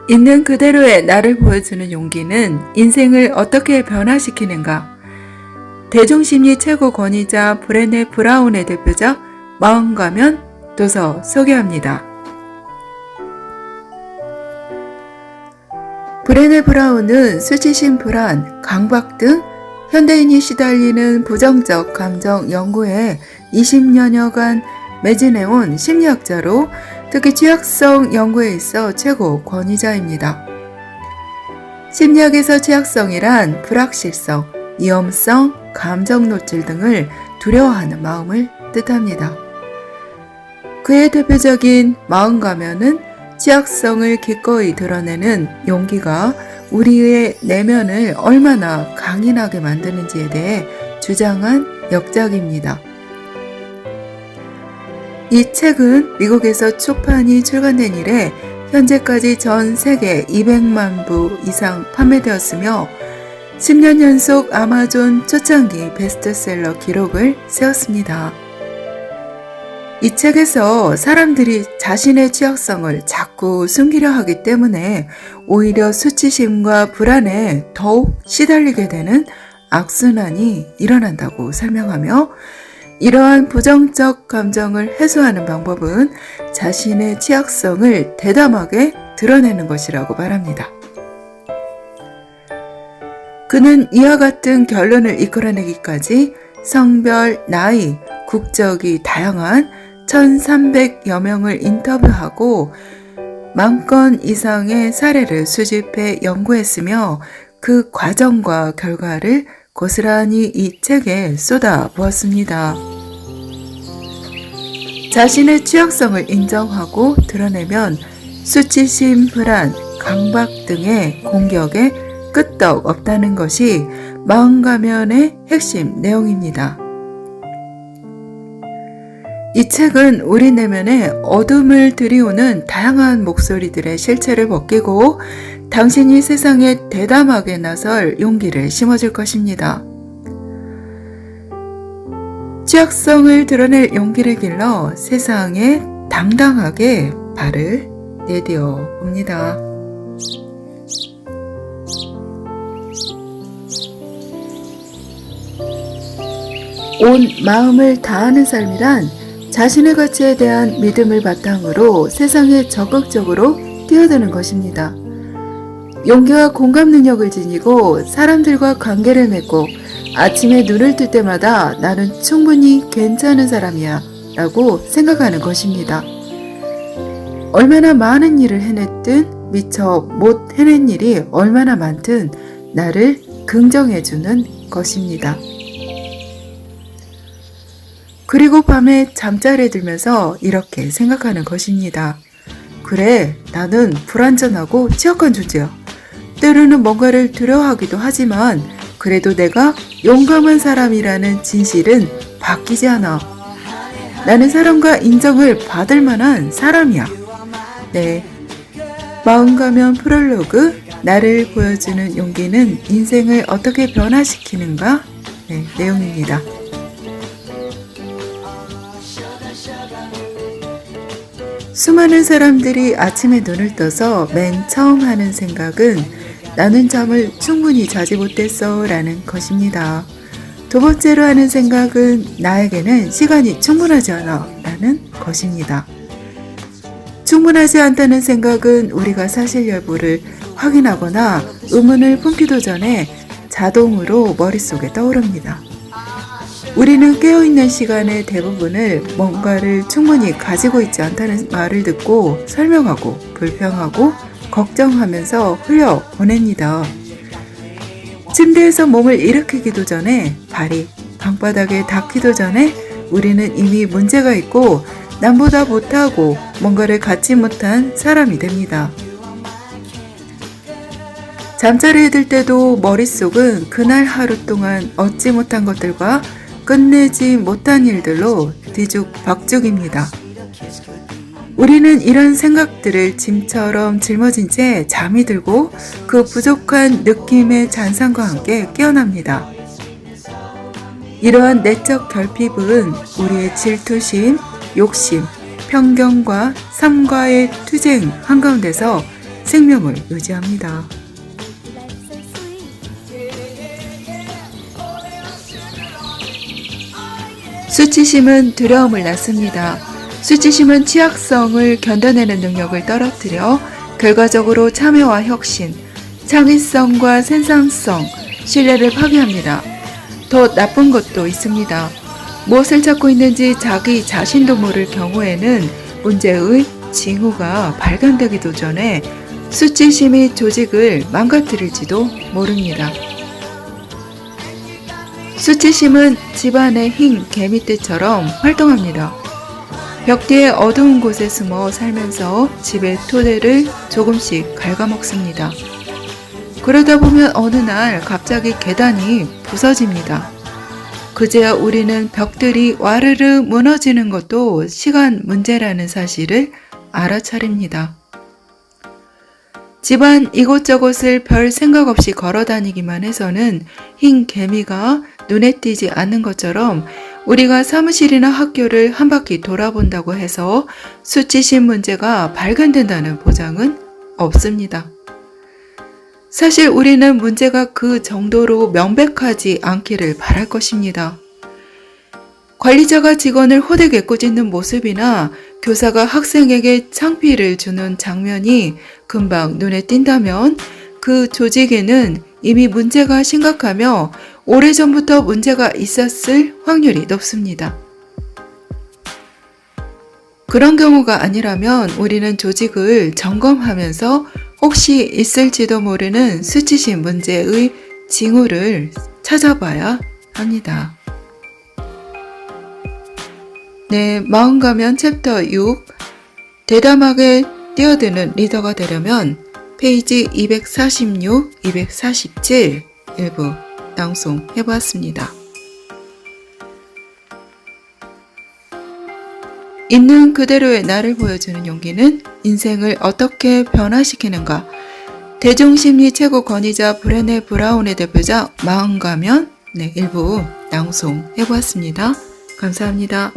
있는 그대로의 나를 보여주는 용기는 인생을 어떻게 변화시키는가? 대중심리 최고 권위자 브레네 브라운의 대표작 마음가면 도서 소개합니다. 브레네 브라운은 수치심, 불안, 강박 등 현대인이 시달리는 부정적 감정 연구에 20여년간 매진해온 심리학자로 특히 취약성 연구에 있어 최고 권위자입니다. 심리학에서 취약성이란 불확실성, 위험성, 감정 노출 등을 두려워하는 마음을 뜻합니다. 그의 대표적인 마음가면은 취약성을 기꺼이 드러내는 용기가 우리의 내면을 얼마나 강인하게 만드는지에 대해 주장한 역작입니다. 이 책은 미국에서 초판이 출간된 이래 현재까지 전 세계 200만 부 이상 판매되었으며 10년 연속 아마존 초창기 베스트셀러 기록을 세웠습니다. 이 책에서 사람들이 자신의 취약성을 자꾸 숨기려 하기 때문에 오히려 수치심과 불안에 더욱 시달리게 되는 악순환이 일어난다고 설명하며 이러한 부정적 감정을 해소하는 방법은 자신의 취약성을 대담하게 드러내는 것이라고 말합니다. 그는 이와 같은 결론을 이끌어내기까지 성별, 나이, 국적이 다양한 1,300여 명을 인터뷰하고 10,000건 이상의 사례를 수집해 연구했으며 그 과정과 결과를 고스란히 이 책에 쏟아부었습니다. 자신의 취약성을 인정하고 드러내면 수치심, 불안, 강박 등의 공격에 끄떡 없다는 것이 마음가면의 핵심 내용입니다. 이 책은 우리 내면에 어둠을 들이우는 다양한 목소리들의 실체를 벗기고 당신이 세상에 대담하게 나설 용기를 심어줄 것입니다. 취약성을 드러낼 용기를 길러 세상에 당당하게 발을 내디어 봅니다. 온 마음을 다하는 삶이란 자신의 가치에 대한 믿음을 바탕으로 세상에 적극적으로 뛰어드는 것입니다. 용기와 공감 능력을 지니고 사람들과 관계를 맺고 아침에 눈을 뜰 때마다 나는 충분히 괜찮은 사람이야 라고 생각하는 것입니다. 얼마나 많은 일을 해냈든 미처 못 해낸 일이 얼마나 많든 나를 긍정해주는 것입니다. 그리고 밤에 잠자리에 들면서 이렇게 생각하는 것입니다. 그래, 나는 불완전하고 취약한 존재야. 때로는 뭔가를 두려워하기도 하지만 그래도 내가 용감한 사람이라는 진실은 바뀌지 않아. 나는 사람과 인정을 받을 만한 사람이야. 네, 마음가면 프롤로그, 나를 보여주는 용기는 인생을 어떻게 변화시키는가? 네, 내용입니다. 수많은 사람들이 아침에 눈을 떠서 맨 처음 하는 생각은 나는 잠을 충분히 자지 못했어 라는 것입니다. 두 번째로 하는 생각은 나에게는 시간이 충분하지 않아 라는 것입니다. 충분하지 않다는 생각은 우리가 사실 여부를 확인하거나 의문을 품기도 전에 자동으로 머릿속에 떠오릅니다. 우리는 깨어있는 시간의 대부분을 뭔가를 충분히 가지고 있지 않다는 말을 듣고 설명하고 불평하고 걱정하면서 흘려보냅니다. 침대에서 몸을 일으키기도 전에 발이 방바닥에 닿기도 전에 우리는 이미 문제가 있고 남보다 못하고 뭔가를 갖지 못한 사람이 됩니다. 잠자리에 들 때도 머릿속은 그날 하루 동안 얻지 못한 것들과 끝내지 못한 일들로 뒤죽박죽입니다. 우리는 이런 생각들을 짐처럼 짊어진 채 잠이 들고 그 부족한 느낌의 잔상과 함께 깨어납니다. 이러한 내적 결핍은 우리의 질투심, 욕심, 편견과 삶과의 투쟁 한가운데서 생명을 유지합니다. 수치심은 두려움을 낳습니다. 수치심은 취약성을 견뎌내는 능력을 떨어뜨려 결과적으로 참여와 혁신, 창의성과 생산성, 신뢰를 파괴합니다. 더 나쁜 것도 있습니다. 무엇을 찾고 있는지 자기 자신도 모를 경우에는 문제의 징후가 발견되기도 전에 수치심이 조직을 망가뜨릴지도 모릅니다. 수치심은 집안의 흰 개미떼처럼 활동합니다. 벽 뒤에 어두운 곳에 숨어 살면서 집의 토대를 조금씩 갉아먹습니다. 그러다 보면 어느 날 갑자기 계단이 부서집니다. 그제야 우리는 벽들이 와르르 무너지는 것도 시간 문제라는 사실을 알아차립니다. 집안 이곳저곳을 별 생각 없이 걸어다니기만 해서는 흰 개미가 눈에 띄지 않는 것처럼 우리가 사무실이나 학교를 한 바퀴 돌아본다고 해서 수치심 문제가 발견된다는 보장은 없습니다. 사실 우리는 문제가 그 정도로 명백하지 않기를 바랄 것입니다. 관리자가 직원을 호되게 꾸짖는 모습이나 교사가 학생에게 창피를 주는 장면이 금방 눈에 띈다면 그 조직에는 이미 문제가 심각하며 오래전부터 문제가 있었을 확률이 높습니다. 그런 경우가 아니라면 우리는 조직을 점검하면서 혹시 있을지도 모르는 수치심 문제의 징후를 찾아봐야 합니다. 네, 마음가면 챕터 6 대담하게 뛰어드는 리더가 되려면 페이지 246, 247 일부 낭송해보았습니다. 있는 그대로의 나를 보여주는 용기는 인생을 어떻게 변화시키는가? 대중심리 최고 권위자 브레네 브라운의 대표작 마음가면 일부 낭송해보았습니다. 감사합니다.